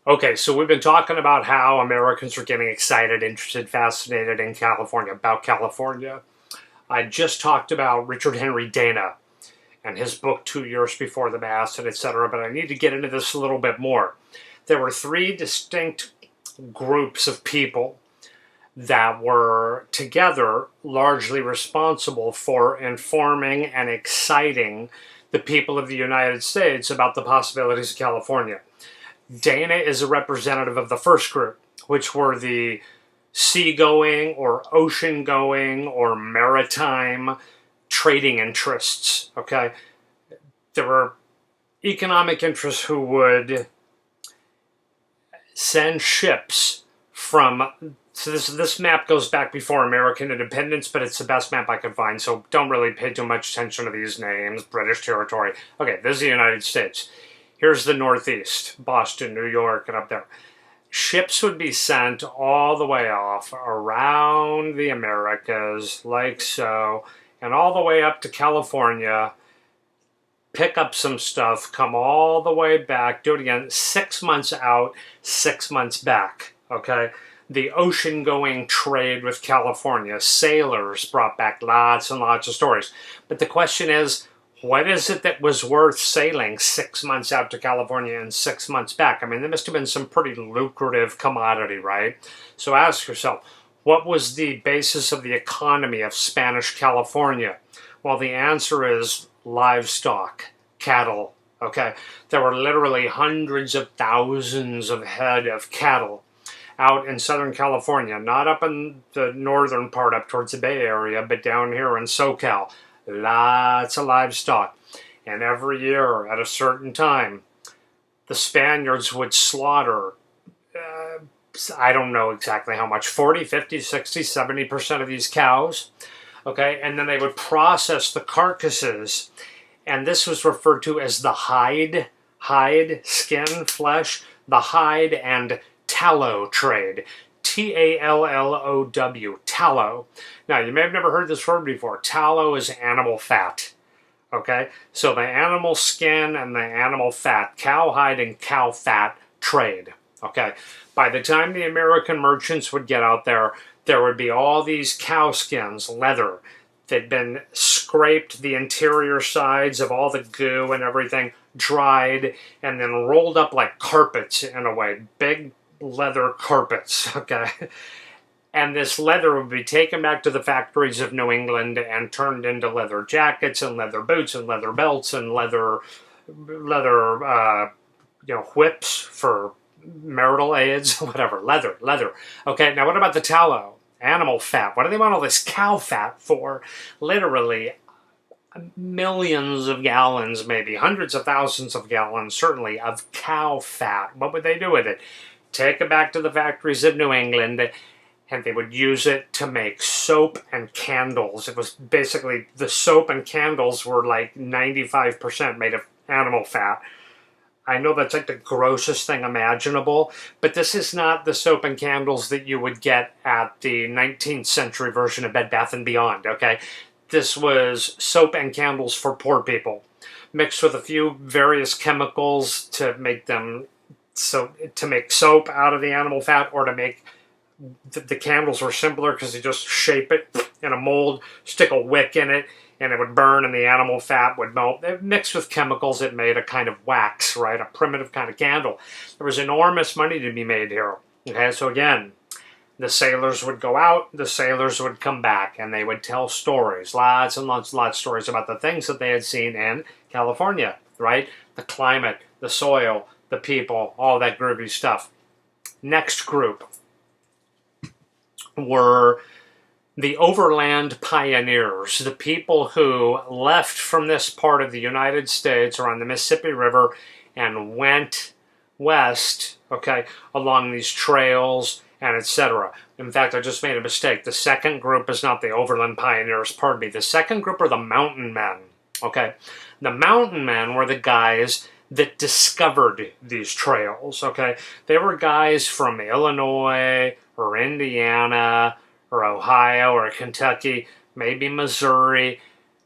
Okay, so we've been talking about how Americans are getting excited, interested, fascinated in California, about California. I just talked about Richard Henry Dana and his book 2 Years Before the Mast, and etc., but I need to get into this a little bit more. There were three distinct groups of people that were together largely responsible for informing and exciting the people of the United States about the possibilities of California. Dana is a representative of the first group, which were the seagoing or ocean going or maritime trading interests. Okay, there were economic interests who would send ships from. So this map goes back before American independence, but it's the best map I could find. So don't really pay too much attention to these names. British territory. Okay, this is the United States. Here's the Northeast, Boston, New York, and up there. Ships would be sent all the way off around the Americas, like so, and all the way up to California, pick up some stuff, come all the way back, do it again, 6 months out, 6 months back, okay? The ocean-going trade with California, sailors brought back lots and lots of stories. But the question is, what is it that was worth sailing 6 months out to California and 6 months back? I mean, there must have been some pretty lucrative commodity, right? So ask yourself, what was the basis of the economy of Spanish California? Well, the answer is livestock, cattle, okay? There were literally hundreds of thousands of head of cattle out in Southern California, not up in the northern part up towards the Bay Area, but down here in SoCal. Lots of livestock. And every year at a certain time, the Spaniards would slaughter, I don't know exactly how much, 40, 50, 60, 70% of these cows. Okay, and then they would process the carcasses. And this was referred to as the hide, skin, flesh, the hide and tallow trade. Tallow, tallow. Now, you may have never heard this word before. Tallow is animal fat. Okay? So the animal skin and the animal fat, cowhide and cow fat trade. Okay? By the time the American merchants would get out there, there would be all these cow skins, leather. They'd been scraped, the interior sides of all the goo and everything, dried, and then rolled up like carpets in a way. Big leather carpets, okay? And this leather would be taken back to the factories of New England and turned into leather jackets and leather boots and leather belts and leather whips for marital aids, whatever, leather. Okay, now what about the tallow? Animal fat. What do they want all this cow fat for? Literally millions of gallons, maybe hundreds of thousands of gallons, certainly, of cow fat. What would they do with it? Take it back to the factories of New England, and they would use it to make soap and candles. It was basically, the soap and candles were like 95% made of animal fat. I know that's like the grossest thing imaginable, but this is not the soap and candles that you would get at the 19th century version of Bed Bath & Beyond, okay? This was soap and candles for poor people, mixed with a few various chemicals to make them, so to make soap out of the animal fat, or to make the candles were simpler because they just shape it in a mold, stick a wick in it, and it would burn and the animal fat would melt. Mixed with chemicals, it made a kind of wax, right? A primitive kind of candle. There was enormous money to be made here. Okay, so again, the sailors would go out, the sailors would come back, and they would tell stories, lots and lots of stories about the things that they had seen in California, right? The climate, the soil, the people, all that groovy stuff. Next group were the overland pioneers, the people who left from this part of the United States or on the Mississippi River and went west, okay, along these trails and etc. In fact, I just made a mistake. The second group is not the overland pioneers, pardon me. The second group are the mountain men, okay? The mountain men were the guys that discovered these trails, okay? They were guys from Illinois or Indiana or Ohio or Kentucky, maybe Missouri.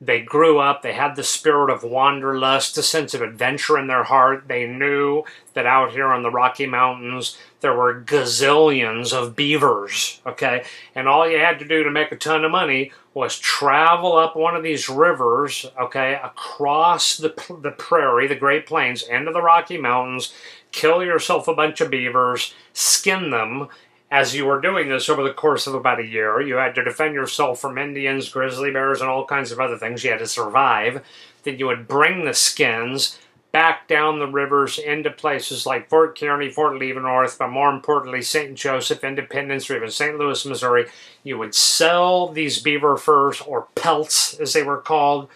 They grew up, they had the spirit of wanderlust, a sense of adventure in their heart. They knew that out here on the Rocky Mountains, there were gazillions of beavers, okay? And all you had to do to make a ton of money was travel up one of these rivers, okay, across the prairie, the Great Plains, into the Rocky Mountains, kill yourself a bunch of beavers, skin them. As you were doing this over the course of about a year, you had to defend yourself from Indians, grizzly bears, and all kinds of other things. You had to survive. Then you would bring the skins back down the rivers into places like Fort Kearny, Fort Leavenworth, but more importantly, St. Joseph, Independence, or even St. Louis, Missouri. You would sell these beaver furs, or pelts as they were called.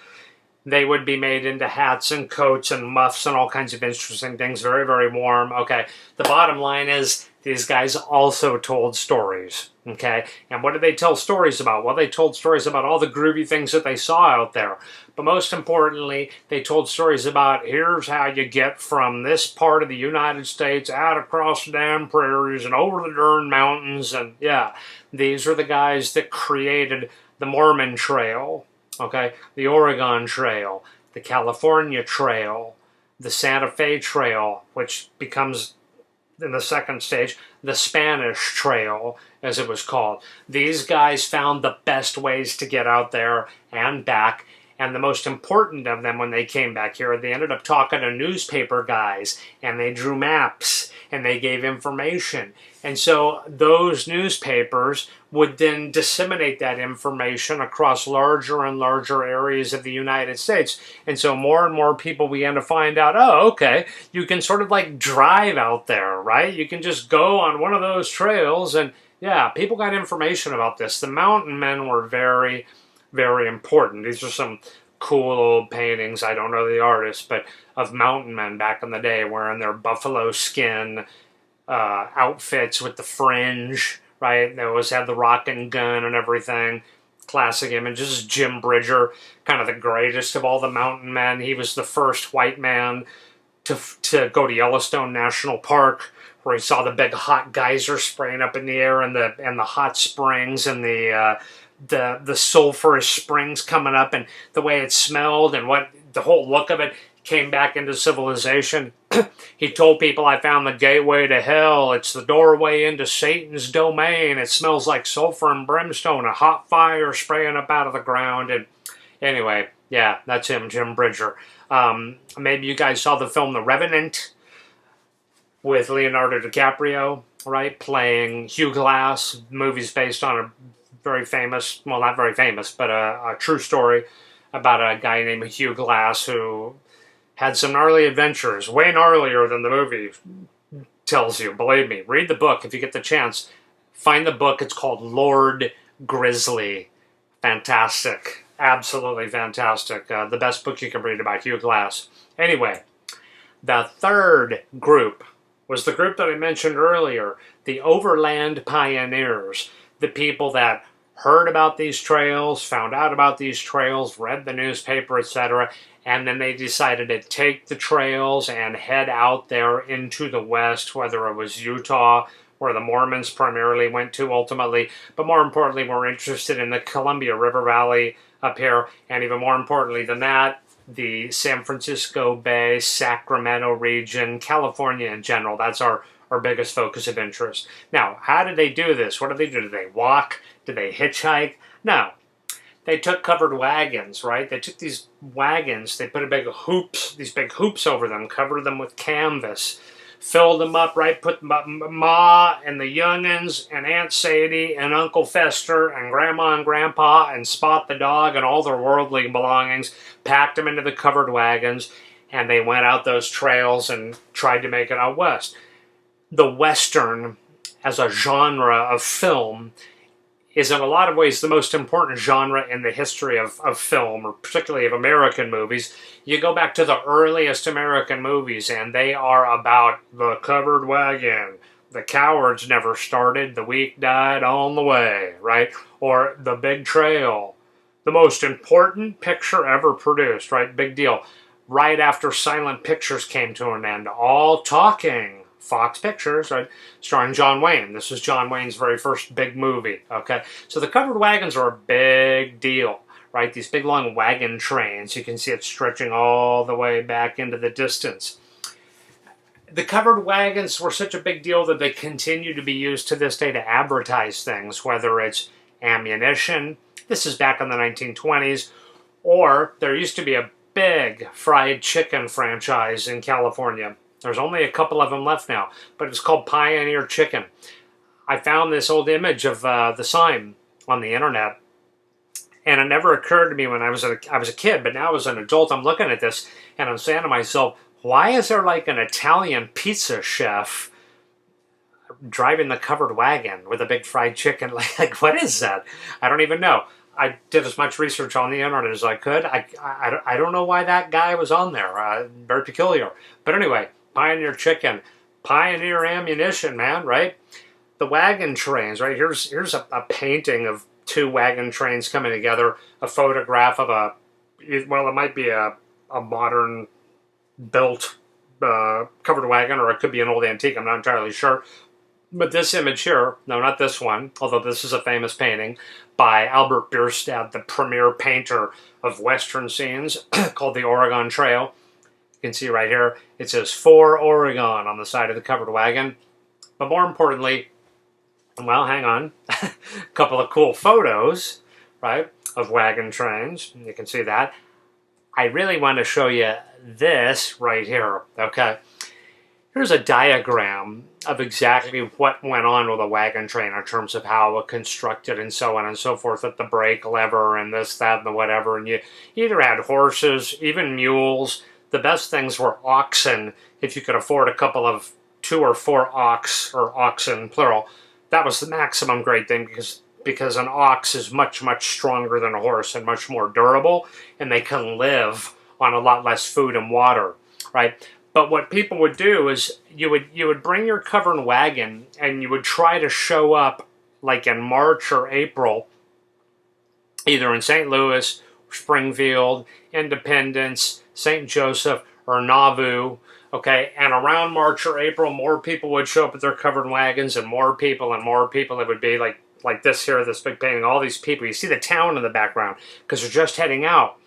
They would be made into hats and coats and muffs and all kinds of interesting things. Very, very warm. Okay, the bottom line is these guys also told stories. Okay, and what did they tell stories about? Well, they told stories about all the groovy things that they saw out there. But most importantly, they told stories about here's how you get from this part of the United States out across the damn prairies and over the darn mountains. And yeah, these are the guys that created the Mormon Trail. Okay, the Oregon Trail, the California Trail, the Santa Fe Trail, which becomes, in the second stage, the Spanish Trail, as it was called. These guys found the best ways to get out there and back, and the most important of them, when they came back here, they ended up talking to newspaper guys, and they drew maps, and they gave information. And so those newspapers would then disseminate that information across larger and larger areas of the United States. And so more and more people began to find out, oh, okay, you can sort of like drive out there, right? You can just go on one of those trails, and yeah, people got information about this. The mountain men were very, very important. These are some cool old paintings, I don't know the artist, but of mountain men back in the day wearing their buffalo skin outfits with the fringe, right? They always had the rock and gun and everything. Classic images. Jim Bridger, kind of the greatest of all the mountain men. He was the first white man to go to Yellowstone National Park, where he saw the big hot geyser spraying up in the air, and the hot springs and the sulfurous springs coming up, and the way it smelled and what the whole look of it came back into civilization. He told people, I found the gateway to hell. It's the doorway into Satan's domain. It smells like sulfur and brimstone, a hot fire spraying up out of the ground. And anyway, yeah, that's him, Jim Bridger. Maybe you guys saw the film The Revenant with Leonardo DiCaprio, right, playing Hugh Glass. Movie's based on a very famous, well, not very famous, but a true story about a guy named Hugh Glass who had some gnarly adventures, way gnarlier than the movie tells you. Believe me, read the book if you get the chance. Find the book. It's called Lord Grizzly. Fantastic. Absolutely fantastic. The best book you can read about Hugh Glass. Anyway, the third group was the group that I mentioned earlier, the overland pioneers, the people that heard about these trails, found out about these trails, read the newspaper, etc., and then they decided to take the trails and head out there into the West, whether it was Utah, where the Mormons primarily went to ultimately, but more importantly, were interested in the Columbia River Valley up here, and even more importantly than that, the San Francisco Bay, Sacramento region, California in general. That's our biggest focus of interest. Now, how did they do this? What did they do? Did they walk? Did they hitchhike? No. They took covered wagons, right? They took these wagons, they put these big hoops over them, covered them with canvas, filled them up, right? Put Ma and the youngins and Aunt Sadie and Uncle Fester and Grandma and Grandpa and Spot the dog and all their worldly belongings, packed them into the covered wagons, and they went out those trails and tried to make it out west. The Western, as a genre of film, is in a lot of ways the most important genre in the history of film, or particularly of American movies. You go back to the earliest American movies, and they are about the covered wagon. The cowards never started, the weak died on the way, right? Or The Big Trail. The most important picture ever produced, right? Big deal. Right after silent pictures came to an end, all talking. Fox Pictures, right, starring John Wayne. This was John Wayne's very first big movie, okay? So the covered wagons are a big deal, right? These big long wagon trains. You can see it stretching all the way back into the distance. The covered wagons were such a big deal that they continue to be used to this day to advertise things, whether it's ammunition, this is back in the 1920s, or there used to be a big fried chicken franchise in California. There's only a couple of them left now, but it's called Pioneer Chicken. I found this old image of the sign on the internet, and it never occurred to me when I was a kid, but now as an adult, I'm looking at this, and I'm saying to myself, why is there like an Italian pizza chef driving the covered wagon with a big fried chicken? Like what is that? I don't even know. I did as much research on the internet as I could. I don't know why that guy was on there. Very peculiar. But anyway, Pioneer Chicken, Pioneer Ammunition, man, right? The wagon trains, right? Here's a painting of two wagon trains coming together, a photograph of it might be a modern built covered wagon, or it could be an old antique, I'm not entirely sure. But this image here, no, not this one, although this is a famous painting by Albert Bierstadt, the premier painter of Western scenes, called the Oregon Trail. You can see right here, it says "For Oregon" on the side of the covered wagon. But more importantly, well, hang on, a couple of cool photos, right, of wagon trains. You can see that. I really want to show you this right here, okay? Here's a diagram of exactly what went on with a wagon train in terms of how it was constructed and so on and so forth, with the brake lever and this, that, and the whatever. And you either had horses, even mules. The best things were oxen, if you could afford a couple of 2 or 4 oxen, plural. That was the maximum great thing, because an ox is much, much stronger than a horse and much more durable, and they can live on a lot less food and water, right? But what people would do is you would bring your covered wagon and you would try to show up like in March or April, either in St. Louis, Springfield, Independence, St. Joseph, or Nauvoo, okay? And around March or April, more people would show up with their covered wagons, and more people. It would be like this here, this big painting, all these people. You see the town in the background because they're just heading out.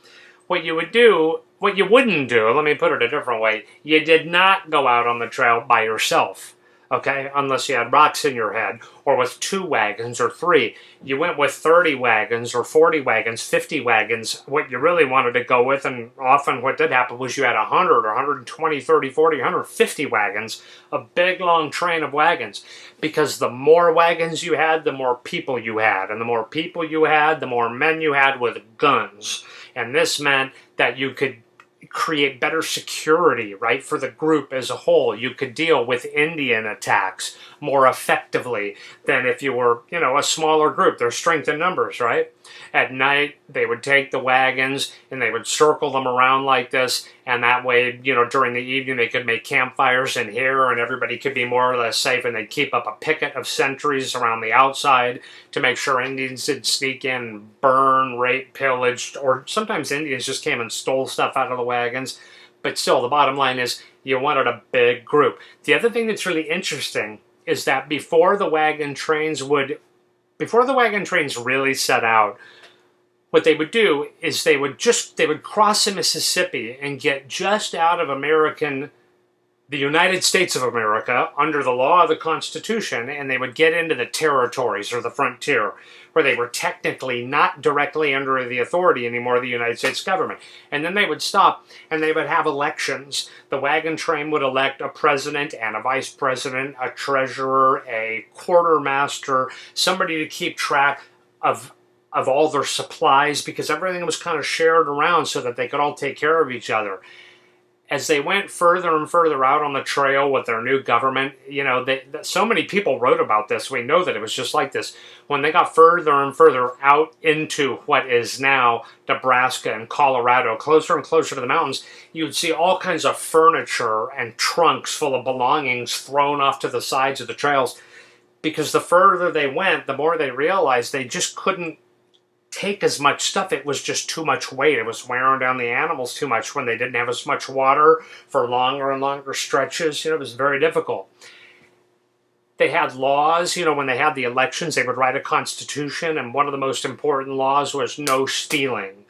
What you wouldn't do, let me put it a different way, you did not go out on the trail by yourself, okay, unless you had rocks in your head, or with 2 wagons or 3. You went with 30 wagons or 40 wagons, 50 wagons. What you really wanted to go with, and often what did happen, was you had 100 or 120, 30, 40, 150 wagons, a big long train of wagons, because the more wagons you had, the more people you had, and the more people you had, the more men you had with guns. And this meant that you could create better security, right, for the group as a whole. You could deal with Indian attacks more effectively than if you were, a smaller group. There's strength in numbers, right? At night, they would take the wagons and they would circle them around like this, and that way, during the evening, they could make campfires in here, and everybody could be more or less safe, and they'd keep up a picket of sentries around the outside to make sure Indians didn't sneak in, burn, rape, pillage, or sometimes Indians just came and stole stuff out of the wagons. But still, the bottom line is you wanted a big group. The other thing that's really interesting is that before the wagon trains really set out, what they would do is they would cross the Mississippi and get just out of the United States of America under the law of the Constitution, and they would get into the territories or the frontier, where they were technically not directly under the authority anymore of the United States government. And then they would stop and they would have elections. The wagon train would elect a president and a vice president, a treasurer, a quartermaster, somebody to keep track of all their supplies, because everything was kind of shared around so that they could all take care of each other. As they went further and further out on the trail with their new government, so many people wrote about this. We know that it was just like this. When they got further and further out into what is now Nebraska and Colorado, closer and closer to the mountains, you would see all kinds of furniture and trunks full of belongings thrown off to the sides of the trails. Because the further they went, the more they realized they just couldn't take as much stuff. It was just too much weight. It was wearing down the animals too much when they didn't have as much water for longer and longer stretches. It was very difficult. They had laws, you know, when they had the elections, they would write a constitution, and one of the most important laws was no stealing.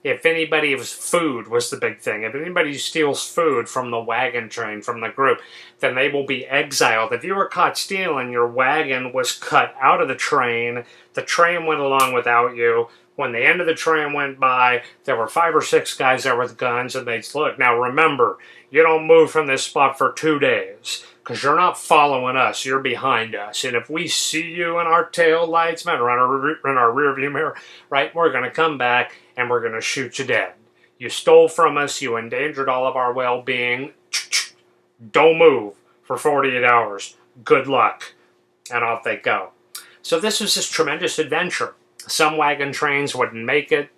If anybody's food was the big thing. If anybody steals food from the wagon train, from the group, then they will be exiled. If you were caught stealing, your wagon was cut out of the train went along without you. When the end of the train went by, there were 5 or 6 guys there with guns, and they'd look. Now remember, you don't move from this spot for 2 days, because you're not following us, you're behind us. And if we see you in our tail lights, man, or in our rear view mirror, right, we're going to come back and we're going to shoot you dead. You stole from us, you endangered all of our well-being. Don't move for 48 hours. Good luck. And off they go. So this was this tremendous adventure. Some wagon trains wouldn't make it.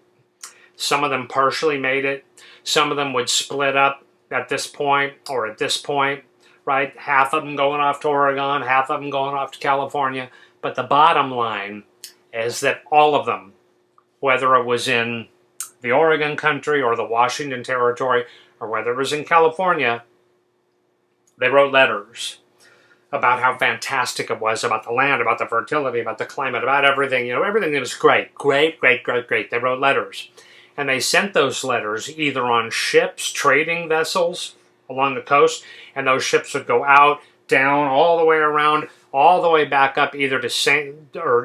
Some of them partially made it. Some of them would split up at this point or at this point, right? Half of them going off to Oregon, half of them going off to California. But the bottom line is that all of them, whether it was in the Oregon country or the Washington territory, or whether it was in California, they wrote letters about how fantastic it was, about the land, about the fertility, about the climate, about everything. You know, everything was great. Great, great, great, great. They wrote letters. And they sent those letters either on ships, trading vessels along the coast, and those ships would go out, down, all the way around, all the way back up either to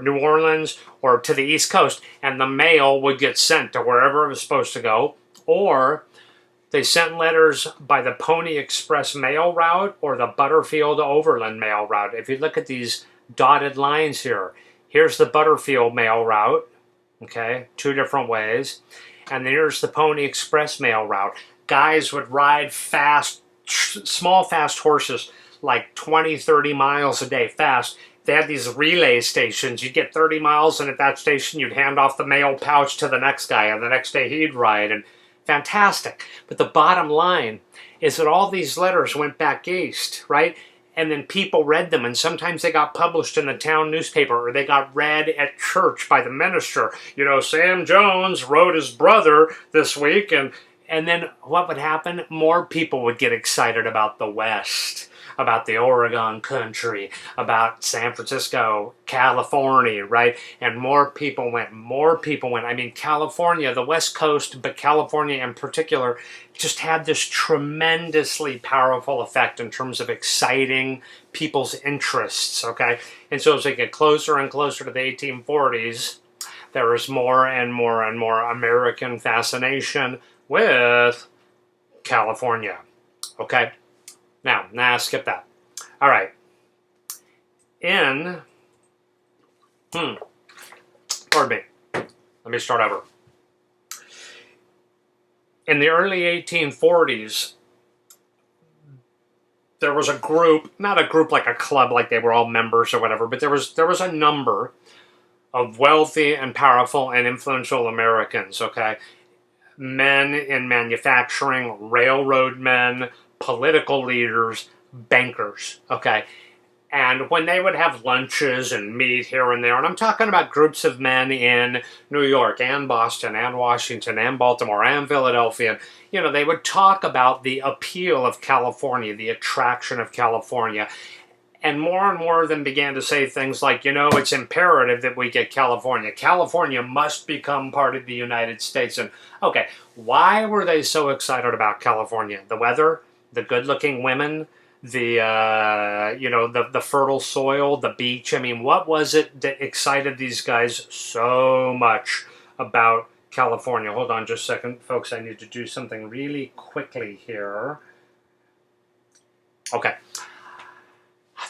New Orleans or to the East Coast, and the mail would get sent to wherever it was supposed to go. Or they sent letters by the Pony Express mail route or the Butterfield Overland mail route. If you look at these dotted lines here, here's the Butterfield mail route, okay, 2 different ways. And then here's the Pony Express mail route. Guys would ride fast, small fast horses, like 20, 30 miles a day fast. They had these relay stations. You'd get 30 miles, and at that station, you'd hand off the mail pouch to the next guy, and the next day he'd ride. And fantastic. But the bottom line is that all these letters went back east, right? And then people read them, and sometimes they got published in the town newspaper, or they got read at church by the minister. You know, Sam Jones wrote his brother this week, and then what would happen? More people would get excited about the West, about the Oregon country, about San Francisco, California, right? And more people went. I mean, California, the West Coast, but California in particular, just had this tremendously powerful effect in terms of exciting people's interests, okay? And so as they get closer and closer to the 1840s, there was more and more and more American fascination with California, okay? Now, skip that. All right. Pardon me. Let me start over. In the early 1840s, there was a group, not a group like a club, like they were all members or whatever, but there was a number of wealthy and powerful and influential Americans, okay? Men in manufacturing, railroad men, political leaders, bankers, okay? And when they would have lunches and meet here and there, and I'm talking about groups of men in New York and Boston and Washington and Baltimore and Philadelphia, you know, they would talk about the appeal of California, the attraction of California. And more of them began to say things like, you know, it's imperative that we get California. California must become part of the United States. And, okay, why were they so excited about California? The weather? The good-looking women, the fertile soil, the beach. I mean, what was it that excited these guys so much about California? Hold on just a second, folks. I need to do something really quickly here. Okay.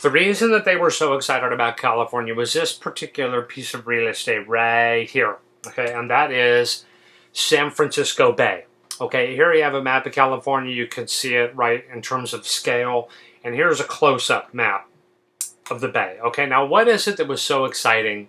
The reason that they were so excited about California was this particular piece of real estate right here. Okay, and that is San Francisco Bay. Okay, here you have a map of California. You can see it right in terms of scale. And here's a close-up map of the bay. Okay, now what is it that was so exciting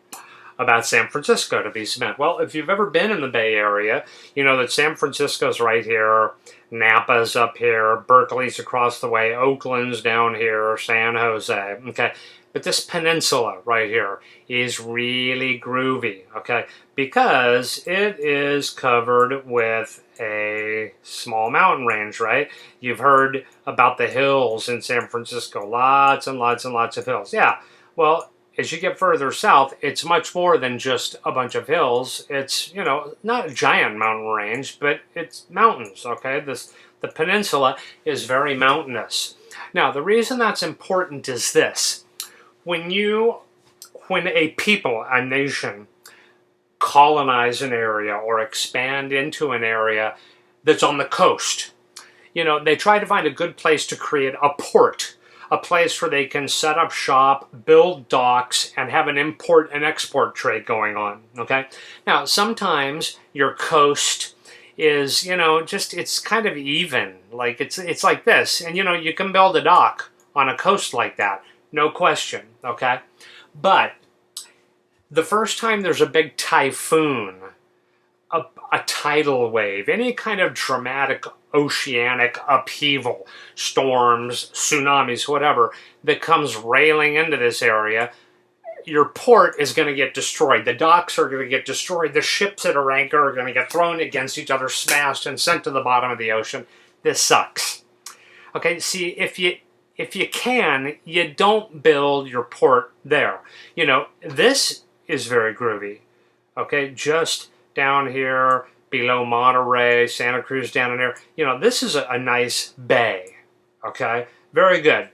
about San Francisco to these men? Well, if you've ever been in the Bay Area, you know that San Francisco's right here, Napa's up here, Berkeley's across the way, Oakland's down here, San Jose. Okay, but this peninsula right here is really groovy, okay, because it is covered with a small mountain range, right? You've heard about the hills in San Francisco. Lots and lots and lots of hills. Yeah, well, as you get further south, it's much more than just a bunch of hills. It's, you know, not a giant mountain range, but it's mountains, okay? The peninsula is very mountainous. Now, the reason that's important is this. When a people, a nation, colonize an area or expand into an area that's on the coast, you know, they try to find a good place to create a port, a place where they can set up shop, build docks, and have an import and export trade going on, okay? Now, sometimes your coast is, you know, just, it's kind of even, like it's like this, and you know, you can build a dock on a coast like that, no question, okay? But the first time there's a big typhoon, a tidal wave, any kind of dramatic oceanic upheaval, storms, tsunamis, whatever, that comes railing into this area, your port is going to get destroyed. The docks are going to get destroyed. The ships that are anchored are going to get thrown against each other, smashed, and sent to the bottom of the ocean. This sucks. Okay, see, if you can, you don't build your port there. You know, this is very groovy. Okay, just down here below Monterey, Santa Cruz down in there. You know, this is a nice bay. Okay, very good.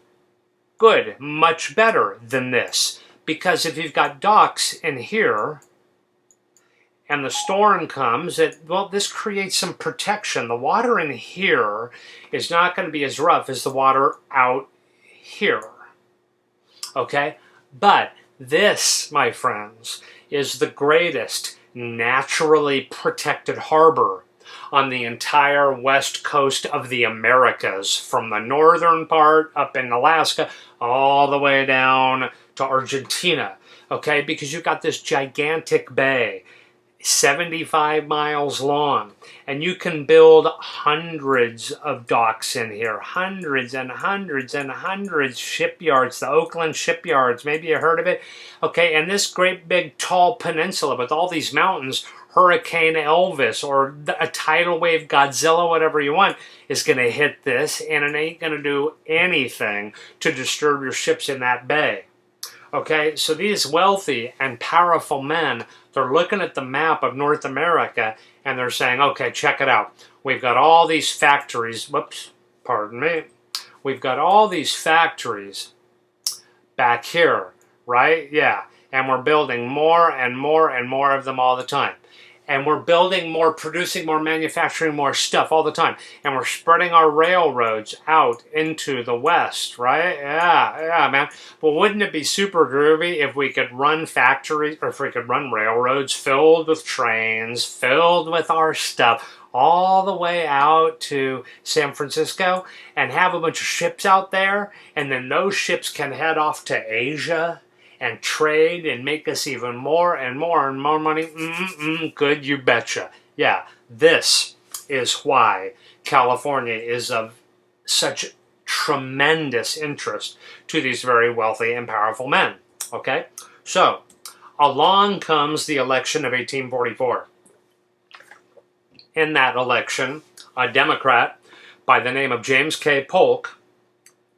Good, much better than this. Because if you've got docks in here and the storm comes, well, this creates some protection. The water in here is not going to be as rough as the water out here. Okay? But this, my friends, is the greatest naturally protected harbor on the entire west coast of the Americas, from the northern part up in Alaska all the way down to Argentina, okay? Because you've got this gigantic bay, 75 miles long, and you can build hundreds of docks in here, hundreds and hundreds and hundreds shipyards, the Oakland shipyards, maybe you heard of it, okay? And this great big tall peninsula with all these mountains, Hurricane Elvis or a tidal wave Godzilla, whatever you want, is going to hit this, and it ain't going to do anything to disturb your ships in that bay. Okay, so these wealthy and powerful men, they're looking at the map of North America and they're saying, okay, check it out. We've got all these factories, whoops, pardon me. We've got all these factories back here, right? Yeah, and we're building more and more and more of them all the time. And we're building more, producing more, manufacturing more stuff all the time. And we're spreading our railroads out into the west, right? Yeah, man. Well, wouldn't it be super groovy if we could run factories, or if we could run railroads filled with trains, filled with our stuff, all the way out to San Francisco, and have a bunch of ships out there, and then those ships can head off to Asia and trade and make us even more and more and more money? Good, you betcha. Yeah, this is why California is of such tremendous interest to these very wealthy and powerful men. Okay? So, along comes the election of 1844. In that election, a Democrat by the name of James K. Polk,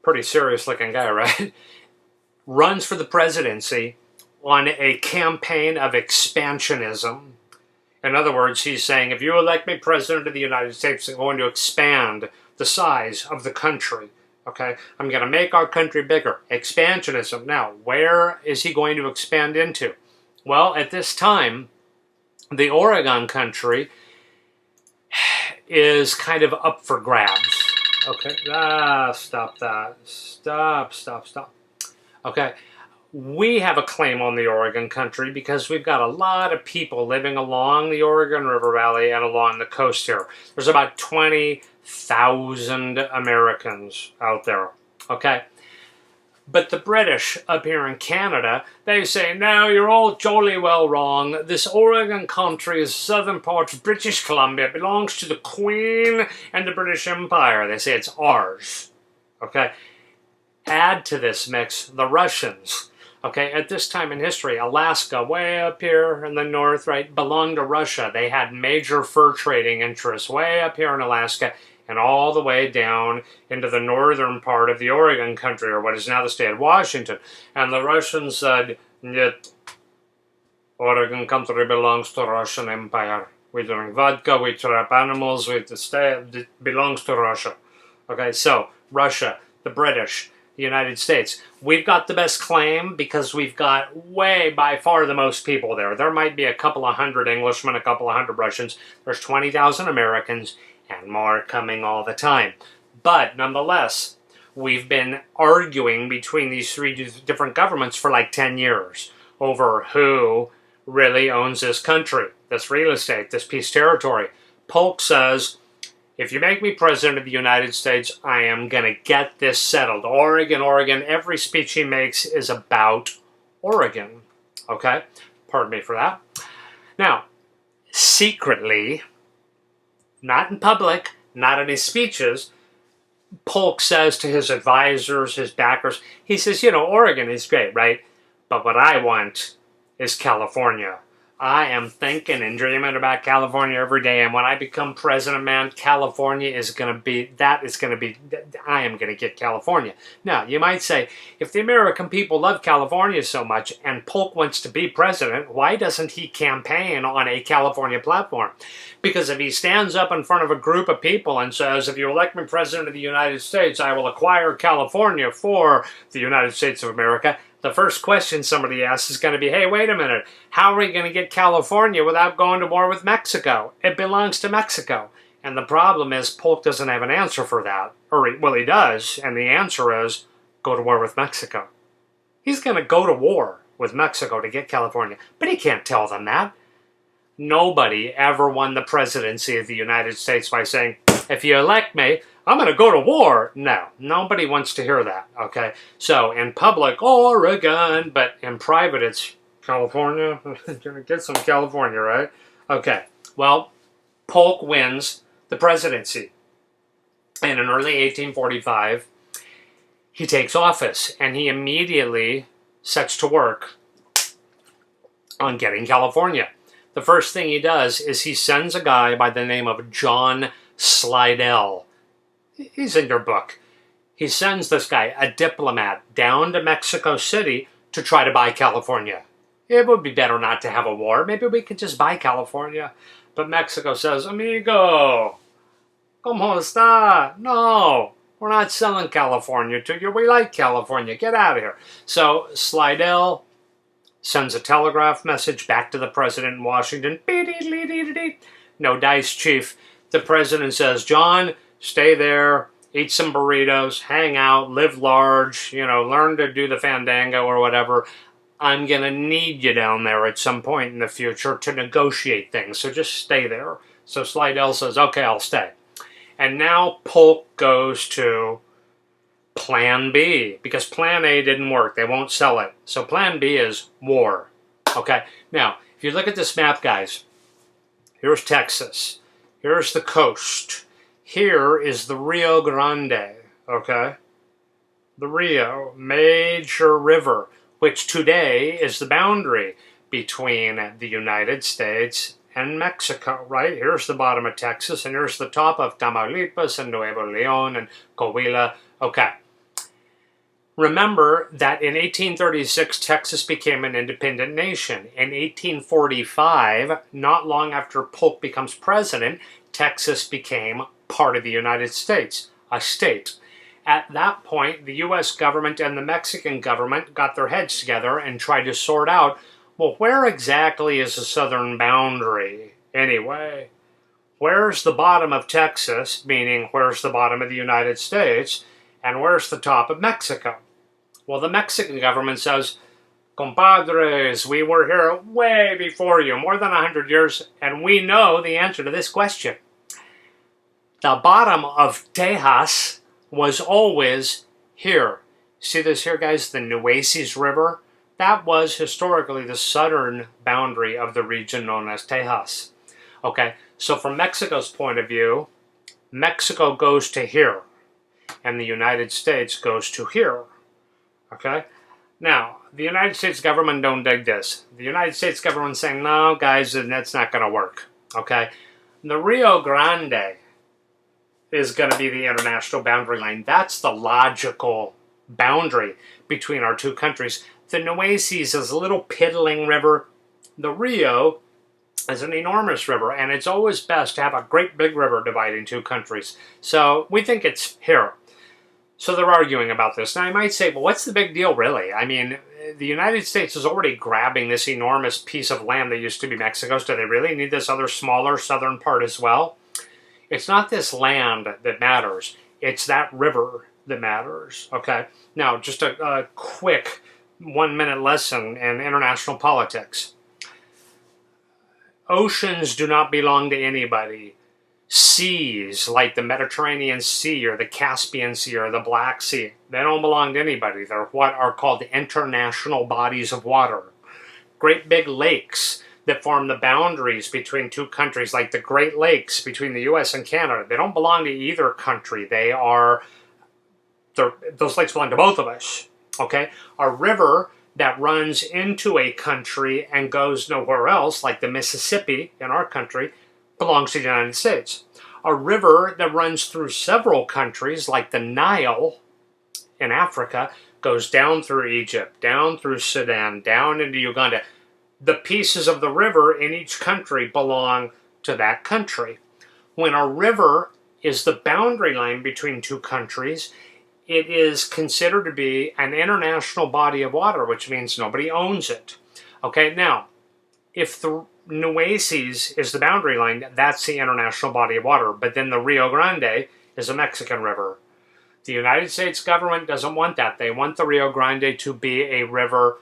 pretty serious looking guy, right? Runs for the presidency on a campaign of expansionism. In other words, he's saying, if you elect me president of the United States, I'm going to expand the size of the country. Okay? I'm going to make our country bigger. Expansionism. Now, where is he going to expand into? Well, at this time, the Oregon country is kind of up for grabs. Okay? Stop that. Stop. Okay, we have a claim on the Oregon country because we've got a lot of people living along the Oregon River Valley and along the coast here. There's about 20,000 Americans out there, okay? But the British up here in Canada, they say, no, you're all jolly well wrong. This Oregon country is southern part of British Columbia. It belongs to the Queen and the British Empire. They say it's ours, okay? Add to this mix the Russians. Okay, at this time in history, Alaska, way up here in the north, right, belonged to Russia. They had major fur trading interests way up here in Alaska and all the way down into the northern part of the Oregon country, or what is now the state of Washington. And the Russians said, "Yet Oregon country belongs to Russian Empire. We drink vodka, we trap animals, it belongs to Russia." Okay, so Russia, the British, the United States. We've got the best claim because we've got way by far the most people there. There might be a couple of hundred Englishmen, a couple of hundred Russians. There's 20,000 Americans and more coming all the time. But nonetheless, we've been arguing between these three different governments for like 10 years over who really owns this country, this real estate, this piece of territory. Polk says, if you make me president of the United States, I am going to get this settled. Oregon, Oregon. Every speech he makes is about Oregon. Okay? Pardon me for that. Now, secretly, not in public, not in his speeches, Polk says to his advisors, his backers, he says, you know, Oregon is great, right? But what I want is California. I am thinking and dreaming about California every day, and when I become president, man, California is going to be, I am going to get California. Now, you might say, if the American people love California so much and Polk wants to be president, why doesn't he campaign on a California platform? Because if he stands up in front of a group of people and says, if you elect me president of the United States, I will acquire California for the United States of America, the first question somebody asks is going to be, hey, wait a minute, how are we going to get California without going to war with Mexico? It belongs to Mexico. And the problem is Polk doesn't have an answer for that. Well, he does, and the answer is go to war with Mexico. He's going to go to war with Mexico to get California, but he can't tell them that. Nobody ever won the presidency of the United States by saying, if you elect me, I'm going to go to war. No, nobody wants to hear that, okay? So in public, Oregon, but in private, it's California. Going to get some California, right? Okay, well, Polk wins the presidency. And in early 1845, he takes office, and he immediately sets to work on getting California. The first thing he does is he sends a guy by the name of John Slidell. He's in your book. He sends this guy, a diplomat, down to Mexico City to try to buy California. It would be better not to have a war. Maybe we could just buy California. But Mexico says, amigo, ¿cómo está? No, we're not selling California to you. We like California. Get out of here. So Slidell sends a telegraph message back to the president in Washington. No dice, chief. The president says, John, stay there, eat some burritos, hang out, live large, you know, learn to do the fandango or whatever. I'm going to need you down there at some point in the future to negotiate things, so just stay there. So Slidell says, okay, I'll stay. And now Polk goes to Plan B, because Plan A didn't work. They won't sell it. So Plan B is war. Okay, now, if you look at this map, guys, here's Texas. Here's the coast. Here is the Rio Grande, okay? The Rio, major river, which today is the boundary between the United States and Mexico, right? Here's the bottom of Texas, and here's the top of Tamaulipas and Nuevo Leon and Coahuila. Okay. Remember that in 1836, Texas became an independent nation. In 1845, not long after Polk becomes president, Texas became part of the United States, a state. At that point, the U.S. government and the Mexican government got their heads together and tried to sort out, well, where exactly is the southern boundary anyway? Where's the bottom of Texas, meaning where's the bottom of the United States, and where's the top of Mexico? Well, the Mexican government says, compadres, we were here way before you, more than 100 years, and we know the answer to this question. The bottom of Tejas was always here. See this here, guys? The Nueces River? That was historically the southern boundary of the region known as Tejas. Okay, so from Mexico's point of view, Mexico goes to here, and the United States goes to here. Okay? Now, the United States government don't dig this. The United States government's saying, no, guys, that's not going to work. Okay? The Rio Grande is going to be the international boundary line. That's the logical boundary between our two countries. The Nueces is a little piddling river. The Rio is an enormous river, and it's always best to have a great big river dividing two countries. So we think it's here. So they're arguing about this. Now, I might say, well, what's the big deal, really? I mean, the United States is already grabbing this enormous piece of land that used to be Mexico's. Do they really need this other smaller southern part as well? It's not this land that matters. It's that river that matters, okay? Now, just a quick 1-minute lesson in international politics. Oceans do not belong to anybody. Seas, like the Mediterranean Sea or the Caspian Sea or the Black Sea, they don't belong to anybody. They're what are called international bodies of water. Great big lakes that form the boundaries between two countries, like the Great Lakes between the U.S. and Canada, they don't belong to either country. Those lakes belong to both of us, okay? A river that runs into a country and goes nowhere else, like the Mississippi in our country, belongs to the United States. A river that runs through several countries, like the Nile in Africa, goes down through Egypt, down through Sudan, down into Uganda. The pieces of the river in each country belong to that country. When a river is the boundary line between two countries, it is considered to be an international body of water, which means nobody owns it. Okay, now, if the Nueces is the boundary line, that's the international body of water, but then the Rio Grande is a Mexican river. The United States government doesn't want that. They want the Rio Grande to be a river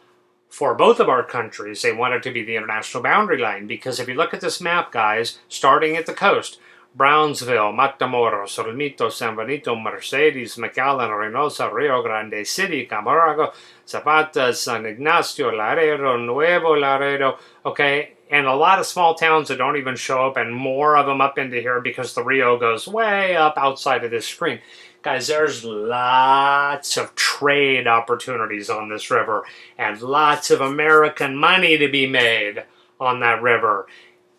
for both of our countries. They want it to be the international boundary line, because if you look at this map, guys, starting at the coast, Brownsville, Matamoros, Olmito, San Benito, Mercedes, McAllen, Reynosa, Rio Grande City, Camargo, Zapata, San Ignacio, Laredo, Nuevo Laredo, okay, and a lot of small towns that don't even show up, and more of them up into here because the Rio goes way up outside of this screen. Guys, there's lots of trade opportunities on this river, and lots of American money to be made on that river.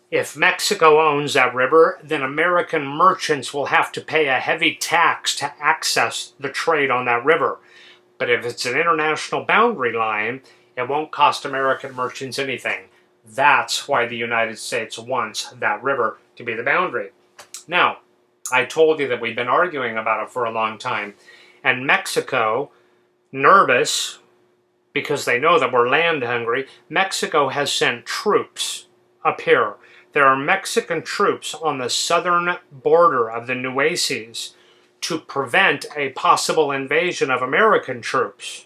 If Mexico owns that river, then American merchants will have to pay a heavy tax to access the trade on that river. But if it's an international boundary line, it won't cost American merchants anything. That's why the United States wants that river to be the boundary. Now, I told you that we've been arguing about it for a long time. And Mexico, nervous, because they know that we're land hungry, Mexico has sent troops up here. There are Mexican troops on the southern border of the Nueces to prevent a possible invasion of American troops.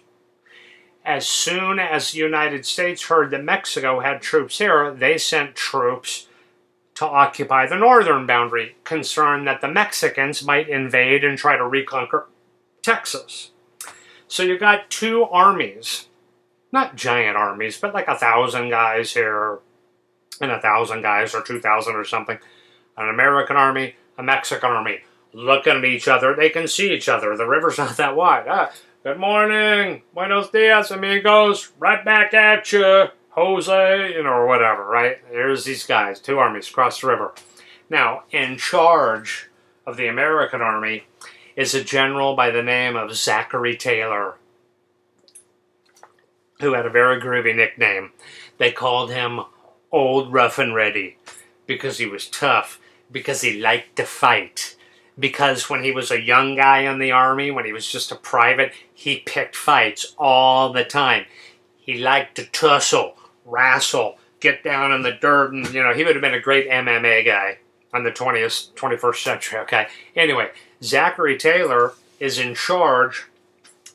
As soon as the United States heard that Mexico had troops here, they sent troops to occupy the northern boundary, concerned that the Mexicans might invade and try to reconquer Texas. So you got two armies, not giant armies, but like 1,000 guys here, and 1,000 guys, or 2,000 or something. An American army, a Mexican army, looking at each other. They can see each other. The river's not that wide. Good morning, buenos dias, amigos. Right back at you, Jose, or whatever, right? There's these guys, two armies across the river. Now, in charge of the American army is a general by the name of Zachary Taylor, who had a very groovy nickname. They called him Old Rough and Ready, because he was tough, because he liked to fight, because when he was a young guy in the army, when he was just a private, he picked fights all the time. He liked to tussle, wrestle, get down in the dirt, and, he would have been a great MMA guy in the 21st century, okay? Anyway, Zachary Taylor is in charge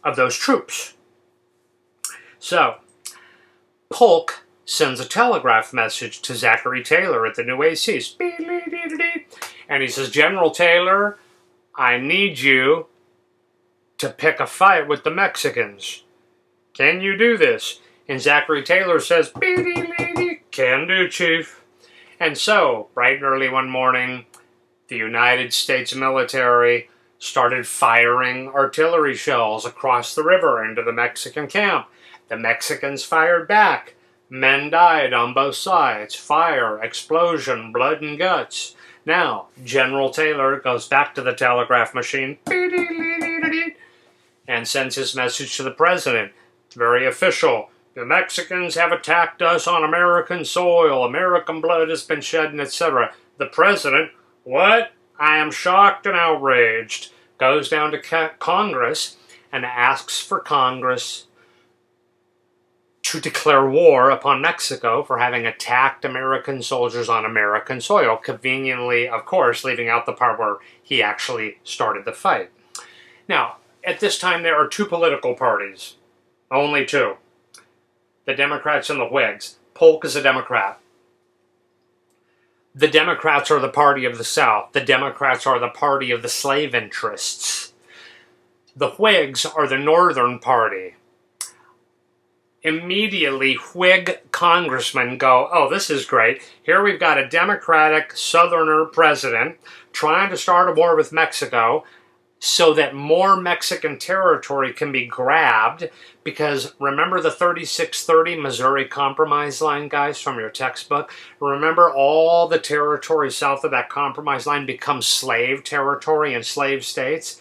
of those troops. So, Polk sends a telegraph message to Zachary Taylor at the Nueces. And he says, General Taylor, I need you to pick a fight with the Mexicans. Can you do this? And Zachary Taylor says, can do, Chief. And so, bright and early one morning, the United States military started firing artillery shells across the river into the Mexican camp. The Mexicans fired back. Men died on both sides. Fire, explosion, blood and guts. Now, General Taylor goes back to the telegraph machine and sends his message to the president. It's very official. The Mexicans have attacked us on American soil. American blood has been shed, etc. The president, what? I am shocked and outraged. Goes down to Congress and asks for Congress to declare war upon Mexico for having attacked American soldiers on American soil. Conveniently, of course, leaving out the part where he actually started the fight. Now, at this time, there are two political parties. Only two. The Democrats and the Whigs. Polk is a Democrat. The Democrats are the party of the South. The Democrats are the party of the slave interests. The Whigs are the Northern Party. Immediately, Whig congressmen go, oh, this is great. Here we've got a Democratic Southerner president trying to start a war with Mexico so that more Mexican territory can be grabbed, because remember the 3630 Missouri Compromise line, guys, from your textbook? Remember all the territory south of that compromise line becomes slave territory and slave states?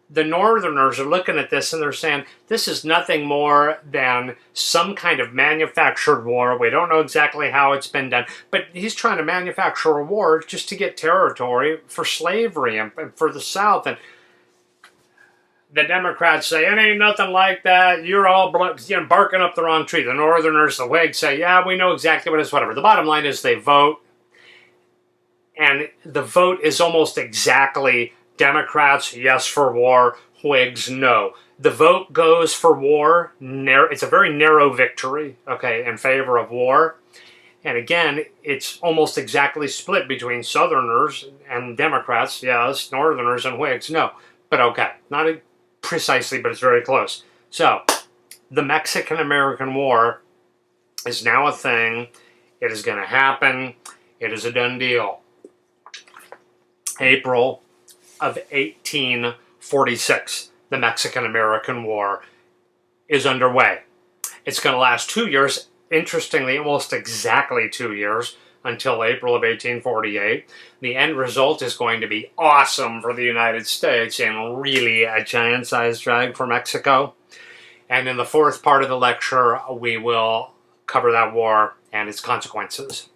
The Northerners are looking at this and they're saying, this is nothing more than some kind of manufactured war. We don't know exactly how it's been done, but he's trying to manufacture a war just to get territory for slavery and for the South. And the Democrats say, it ain't nothing like that. You're all barking up the wrong tree. The Northerners, the Whigs say, yeah, we know exactly what it is, whatever. The bottom line is they vote, and the vote is almost exactly Democrats, yes for war, Whigs, no. The vote goes for war. It's a very narrow victory, okay, in favor of war. And again, it's almost exactly split between Southerners and Democrats, yes, Northerners and Whigs, no. But okay, not precisely, but it's very close. So, the Mexican-American War is now a thing. It is going to happen. It is a done deal. April of 1846, the Mexican-American War is underway. It's going to last 2 years, interestingly, almost exactly 2 years, until April of 1848. The end result is going to be awesome for the United States and really a giant-sized drag for Mexico. And in the fourth part of the lecture, we will cover that war and its consequences.